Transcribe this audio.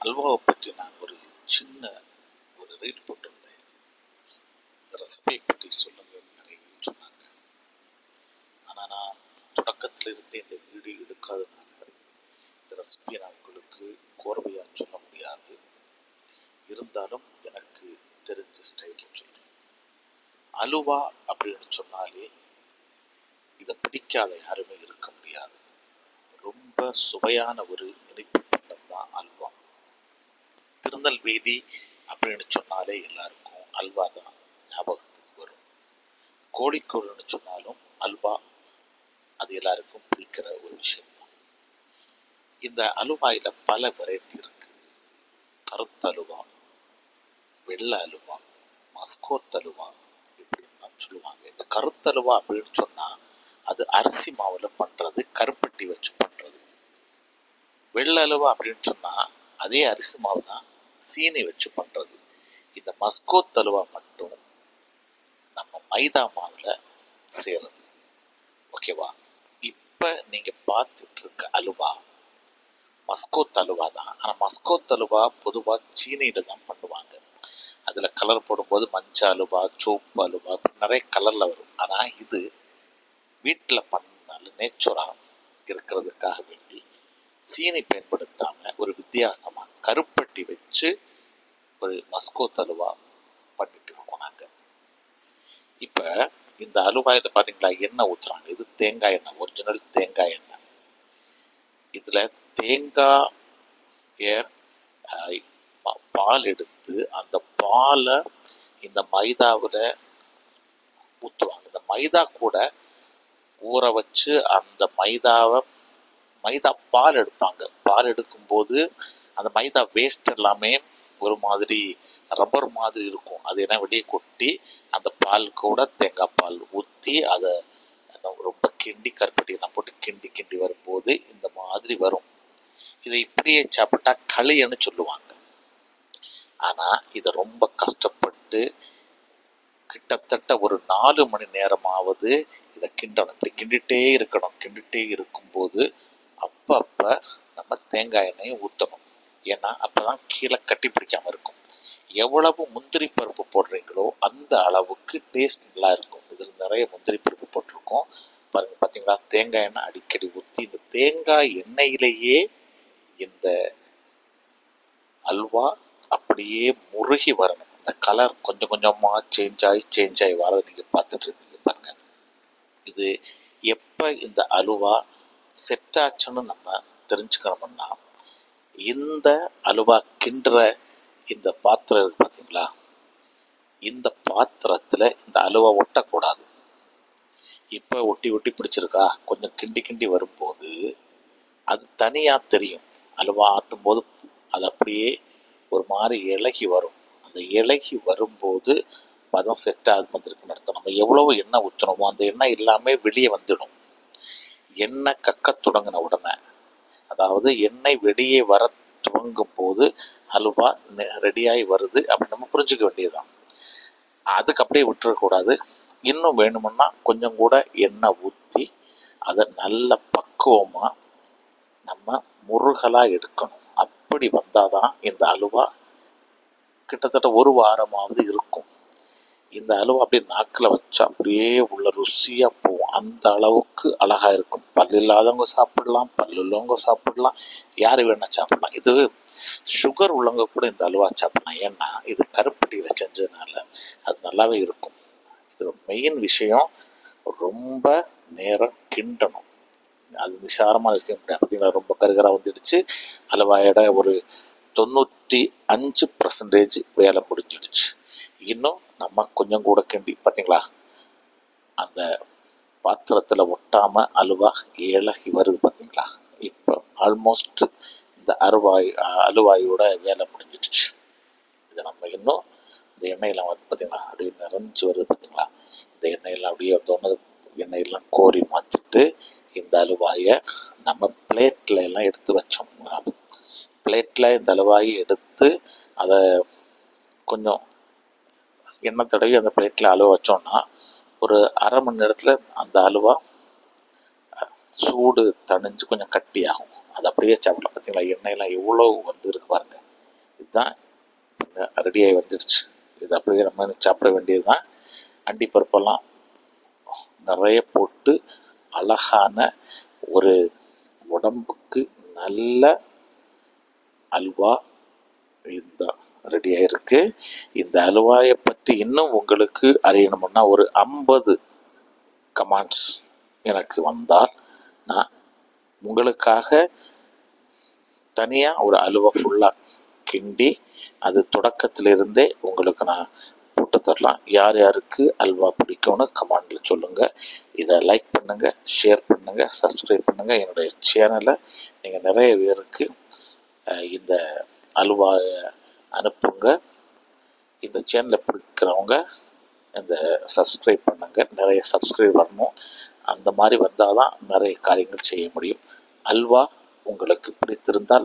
அல்வாவை பற்றி நான் ஒரு சின்ன ரீட் போட்டிருந்தேன். இந்த ரெசிபியை பற்றி சொல்லுங்கன்னு நிறைய பேர் சொன்னாங்க. ஆனால் நான் தொடக்கத்திலிருந்தே இந்த வீடியோ எடுக்காதனால இந்த ரெசிபியை நான் உங்களுக்கு கோர்வையாக சொல்ல முடியாது. இருந்தாலும் எனக்கு தெரிஞ்ச ஸ்டைலில் சொல்கிறேன். அலுவா அப்படின்னு சொன்னாலே இதை பிடிக்காத யாருமே இருக்க முடியாது. ரொம்ப சுவையான ஒரு இனிப்பு பண்டம் தான் அல்வா. திருநெல்வேலி அப்படின்னு சொன்னாலே எல்லாருக்கும் அல்வா தான் ஞாபகத்துக்கு வரும். கோழிக்கோடுன்னு சொன்னாலும் அல்வா அது எல்லாருக்கும் பிடிக்கிற ஒரு விஷயம்தான். இந்த அலுவாயில் பல வெரைட்டி இருக்கு. கருத்து அலுவா, வெள்ளை அலுவா, மஸ்கோத் அலுவா இப்படின்னு சொல்லுவாங்க. இந்த கருத்தலுவா அப்படின்னு சொன்னால் அது அரிசி மாவில் பண்ணுறது, கருப்பட்டி வச்சு பண்ணுறது. வெள்ளை அலுவா அப்படின்னு சொன்னால் அதே அரிசி மாவு தான் சீனி வச்சு பண்ணுறது. இந்த மஸ்கோத் அலுவா மட்டும் நம்ம மைதா மாவில் செய்கிறது. ஓகேவா? இப்போ நீங்கள் பார்த்துட்டு இருக்க அலுவா மஸ்கோத் அலுவா தான். ஆனால் மஸ்கோத் அலுவா பொதுவாக சீனியில் தான் பண்ணுவாங்க. அதில் கலர் போடும்போது மஞ்சள் அலுவா, சோப்பு அலுவா, நிறைய கலரில் வரும். ஆனால் இது வீட்டில் பண்ணாலும் நேச்சுராக இருக்கிறதுக்காக வேண்டி சீனி பயன்படுத்தாமல் ஒரு வித்தியாசமாக கருப்பட்டி வச்சு ஒரு மஸ்கோத் அலுவா பண்ணிட்டு இருக்கோம் நாங்கள். இப்போ இந்த அலுவாயில் பார்த்தீங்களா எண்ணெய் ஊற்றுறாங்க. இது தேங்காய் எண்ணெய், ஒரிஜினல் தேங்காய் எண்ணெய். இதில் தேங்காய் பால் எடுத்து அந்த பாலை இந்த மைதாவில் ஊற்றுவாங்க. இந்த மைதா கூட ஊற வச்சு அந்த மைதா பால் எடுப்பாங்க. பால் எடுக்கும்போது அந்த மைதா வேஸ்ட் எல்லாமே ஒரு மாதிரி ரப்பர் மாதிரி இருக்கும். அது என்ன வெளியே கொட்டி அந்த பால் கூட தேங்காய் பால் ஊற்றி அதை ரொம்ப கிண்டி கருப்பட்டியெல்லாம் போட்டு கிண்டி வரும்போது இந்த மாதிரி வரும். இதை இப்படியே சாப்பிட்டா களின்னு சொல்லுவாங்க. ஆனால் இதை ரொம்ப கஷ்டப்பட்டு கிட்டத்தட்ட ஒரு 4 மணி நேரமாவது இதை கிண்டணும். இப்படி கிண்டிகிட்டே இருக்கும்போது அப்பப்போ நம்ம தேங்காய் எண்ணெயை ஊற்றணும். ஏன்னா அப்போ தான் கீழே கட்டி பிடிக்காமல் இருக்கும். எவ்வளவு முந்திரி பருப்பு போடுறீங்களோ அந்த அளவுக்கு டேஸ்ட் நல்லா இருக்கும். இதில் நிறைய முந்திரி பருப்பு போட்டிருக்கோம் பாருங்கள். பார்த்தீங்களா? தேங்காய் எண்ணெய் அடிக்கடி ஊற்றி இந்த தேங்காய் எண்ணெயிலேயே இந்த அல்வா அப்படியே முருகி வரணும். இந்த கலர் கொஞ்சம் கொஞ்சமாக சேஞ்ச் ஆகி வரதை நீங்கள் பார்த்துட்டு இருக்கீங்க பாருங்கள். இது எப்போ இந்த அலுவா செட் ஆச்சுன்னு நம்ம தெரிஞ்சுக்கணும்னா இந்த அலுவா கிண்டுற இந்த பாத்திரம் இருக்குது பார்த்தீங்களா? இந்த பாத்திரத்தில் இந்த அலுவா ஒட்டக்கூடாது. இப்போ ஒட்டி பிடிச்சிருக்கா? கொஞ்சம் கிண்டி வரும்போது அது தனியாக தெரியும். அலுவா ஆட்டும்போது அது அப்படியே ஒரு மாதிரி இலகி வரும். அந்த இலகி வரும்போது பதம் செட் ஆகுது வந்துருக்குன்னு அர்த்தம். நம்ம எவ்வளவு எண்ணெய் ஊற்றணுமோ அந்த எண்ணெய் எல்லாமே வெளியே வந்துடும். எண்ணெய் கக்க தொடங்கின உடனே, அதாவது எண்ணெய் வெளியே வர துவங்கும் போது அலுவா ரெடியாகி வருது அப்படின்னு நம்ம புரிஞ்சுக்க வேண்டியதுதான். அதுக்கு அப்படியே விட்டுறக்கூடாது. இன்னும் வேணுமுன்னா கொஞ்சம் கூட எண்ணெய் ஊற்றி அதை நல்ல பக்குவமாக நம்ம முருகலாக எடுக்கணும். அப்படி வந்தால் தான் இந்த அலுவா கிட்டத்தட்ட ஒரு வாரமாவது இருக்கும். இந்த அலுவா அப்படியே நாக்கில் வச்சா அப்படியே உள்ள ருசியாக போகும். அந்த அளவுக்கு அழகாக இருக்கும். பல் இல்லாதவங்க சாப்பிடலாம், பல் உள்ளவங்க சாப்பிடலாம், யார் வேணால் சாப்பிடலாம். இது சுகர் உள்ளவங்க கூட இந்த அலுவா சாப்பிடலாம். ஏன்னா இது கருப்பட்டியில் செஞ்சதுனால அது நல்லாவே இருக்கும். இது மெயின் விஷயம், ரொம்ப நேரம் கிண்டணும். அது நிசாரமான விஷயம் கிடையாது. பார்த்தீங்களா? ரொம்ப கருகராக வந்துடுச்சு. அலுவாயோட ஒரு 95% வேலை முடிஞ்சிடுச்சு. இன்னும் நம்ம கொஞ்சம் கூட கிண்டி பார்த்தீங்களா? அந்த பாத்திரத்தில் ஒட்டாமல் அலுவா இலகி வருது பார்த்தீங்களா? இப்போ ஆல்மோஸ்ட் இந்த அலுவாயோட வேலை முடிஞ்சிடுச்சு. இதை நம்ம இன்னும் இந்த எண்ணெயெல்லாம் வந்து பார்த்தீங்களா அப்படியே நிறைஞ்சு வருது பார்த்தீங்களா? இந்த எண்ணெயெல்லாம் அப்படியே வந்தோடனே எண்ணெயெல்லாம் கோரி மாற்றிட்டு இந்த அலுவாயை நம்ம பிளேட்டில் எல்லாம் எடுத்து வச்சோம். பிளேட்டில் இந்த அலுவாயை எடுத்து அதை கொஞ்சம் எண்ணெய் தடவி அந்த பிளேட்டில் அலுவா வச்சோன்னா ஒரு அரை மணி நேரத்தில் அந்த அலுவா சூடு தணிஞ்சு கொஞ்சம் கட்டியாகும். அது அப்படியே சாப்பிடலாம். பார்த்தீங்களா? எண்ணெயெல்லாம் எவ்வளோ வந்து இருக்கு பாருங்கள். இதுதான் ரெடியாகி வந்துடுச்சு. இது அப்படியே நம்ம சாப்பிட வேண்டியது தான். அண்டிப்பருப்பெல்லாம் நிறைய போட்டு அழகான ஒரு உடம்புக்கு நல்ல அல்வா இந்த ரெடியாக இருக்குது. இந்த அல்வாயை பற்றி இன்னும் உங்களுக்கு அறியணும்னா ஒரு 50 கமெண்ட்ஸ் எனக்கு வந்தால் நான் உங்களுக்காக தனியாக ஒரு அல்வா ஃபுல்லாக கிண்டி அது தொடக்கத்திலிருந்தே உங்களுக்கு நான் போட்டு தரலாம். யார் யாருக்கு அல்வா பிடிக்கும்னு கமெண்டில் சொல்லுங்கள். இதை லைக் பண்ணுங்கள், ஷேர் பண்ணுங்கள், சப்ஸ்கிரைப் பண்ணுங்கள். என்னுடைய சேனலை நீங்கள் நிறைய பேருக்கு இந்த அல்வாவை அனுப்புங்க. இந்த சேனலை பிடிக்கிறவங்க இந்த சப்ஸ்கிரைப் பண்ணுங்கள். நிறைய சப்ஸ்கிரைப் வரணும். அந்த மாதிரி வந்தால் தான் நிறைய காரியங்கள் செய்ய முடியும். அல்வா உங்களுக்கு பிடித்திருந்தால்